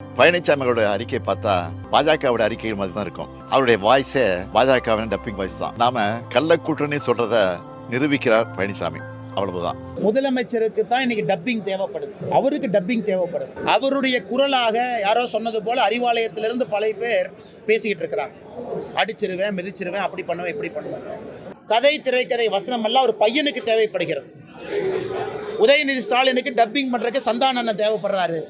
பழனிசாமியோட அறிக்கை பார்த்தா பாஜகவோட அறிக்கைகள் மாதிரி தான் இருக்கும். அவருடைய வாய்ஸே பாஜகவின் டப்பிங் வாய்ஸ் தான். நாம கள்ள கூட்டணி சொல்றத நிரூபிக்கிறார் பழனிசாமி. அவ்வளவுதான். முதலமைச்சருக்கு தான் இன்னைக்கு டப்பிங் தேவைப்படுது, அவருக்கு டப்பிங் தேவைப்படுது. அவருடைய குரலாக யாரோ சொன்னது போல அறிவாலயத்திலிருந்து பல பேர் பேசிக்கிட்டு இருக்கிறாங்க. அடிச்சிருவேன், மிதிச்சிருவேன், அப்படி பண்ணுவேன், இப்படி பண்ணுவேன். கதை, திரைக்கதை, வசனம் எல்லாம் ஒரு பையனுக்கு தேவைப்படுகிறது. உதயநிதி ஸ்டாலினுக்கு டப்பிங் பண்றதுக்கு சந்தானன் தேவைப்படுறாரு.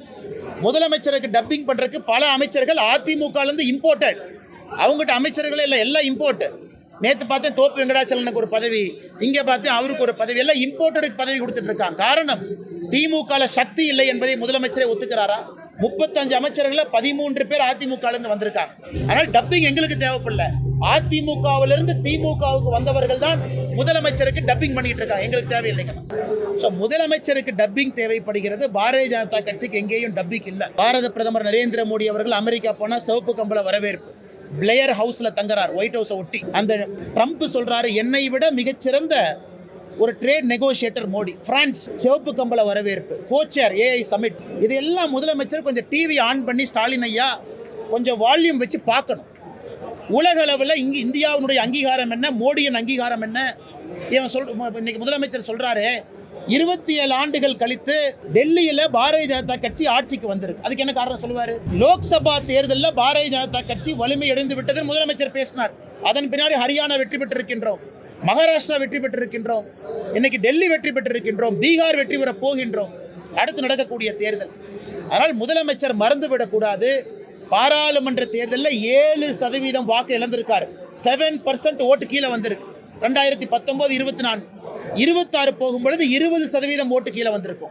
முதலமைச்சருக்கு டப்பிங் பண்றதுக்கு பல அமைச்சர்கள் அதிமுகலேருந்து இம்போர்ட்டட். அவங்ககிட்ட அமைச்சர்களே இல்லை, எல்லாம் இம்போர்ட். நேற்று பார்த்தேன் தோப்பு வெங்கடாச்சலனுக்கு ஒரு பதவி, இங்கே பார்த்தேன் அவருக்கு ஒரு பதவி, எல்லாம் இம்போர்ட்டருக்கு பதவி கொடுத்துட்டு இருக்காங்க. காரணம், திமுக சக்தி இல்லை என்பதை முதலமைச்சரே ஒத்துக்கிறாரா? 35 அமைச்சர்கள் 13 பேர் அதிமுகலேருந்து வந்திருக்காங்க. ஆனால் டப்பிங் எங்களுக்கு தேவைப்படல. அதிமுகவிலிருந்து திமுகவுக்கு வந்தவர்கள் தான் முதலமைச்சருக்கு டப்பிங் பண்ணிட்டு இருக்காங்க. எங்களுக்கு தேவையில்லைங்க. ஸோ முதலமைச்சருக்கு டப்பிங் தேவைப்படுகிறது. பாரதிய ஜனதா கட்சிக்கு எங்கேயும் டப்பிங் இல்லை. பாரத பிரதமர் நரேந்திர மோடி அவர்கள் அமெரிக்கா போனால் சிவப்பு கம்பள வரவேற்பு. பிளேயர் ஹவுஸ்ல தங்குறார், ஒயிட் ஹவுஸை ஒட்டி. அந்த ட்ரம்ப் சொல்றாரு, என்னை விட மிகச்சிறந்த ஒரு ட்ரேட் நெகோசியேட்டர் மோடி. பிரான்ஸ் சிவப்பு கம்பள வரவேற்பு. Couture AI summit. இதெல்லாம் முதலமைச்சர் கொஞ்சம் டிவி ஆன் பண்ணி ஸ்டாலின் ஐயா கொஞ்சம் வால்யூம் வச்சு பார்க்கணும். உலக அளவில் இங்கே இந்தியாவினுடைய அங்கீகாரம் என்ன, மோடியின் அங்கீகாரம் என்ன? இன்னைக்கு முதலமைச்சர் சொல்றாரு, 27 ஆண்டுகள் கழித்து டெல்லியில் பாரதிய ஜனதா கட்சி ஆட்சிக்கு வந்திருக்கு. அதுக்கு என்ன காரணம் சொல்லுவாரு? லோக்சபா தேர்தலில் பாரதிய ஜனதா கட்சி வலிமை அடைந்து விட்டது முதலமைச்சர் பேசினார். அதன் பின்னாடி ஹரியானா வெற்றி பெற்றிருக்கின்றோம், மகாராஷ்டிரா வெற்றி பெற்றிருக்கின்றோம், இன்னைக்கு டெல்லி வெற்றி பெற்றிருக்கின்றோம், பீகார் வெற்றி பெற போகின்றோம். அடுத்து நடக்கக்கூடிய தேர்தல். அதனால் முதலமைச்சர் மறந்துவிடக்கூடாது. பாராளுமன்ற தேர்தலில் 7% வாக்கு இழந்திருக்காரு. 7% ஓட்டு கீழே வந்திருக்கு. 2019, 24, 26 போகும்பொழுது 20% ஓட்டு கீழே வந்திருக்கும்.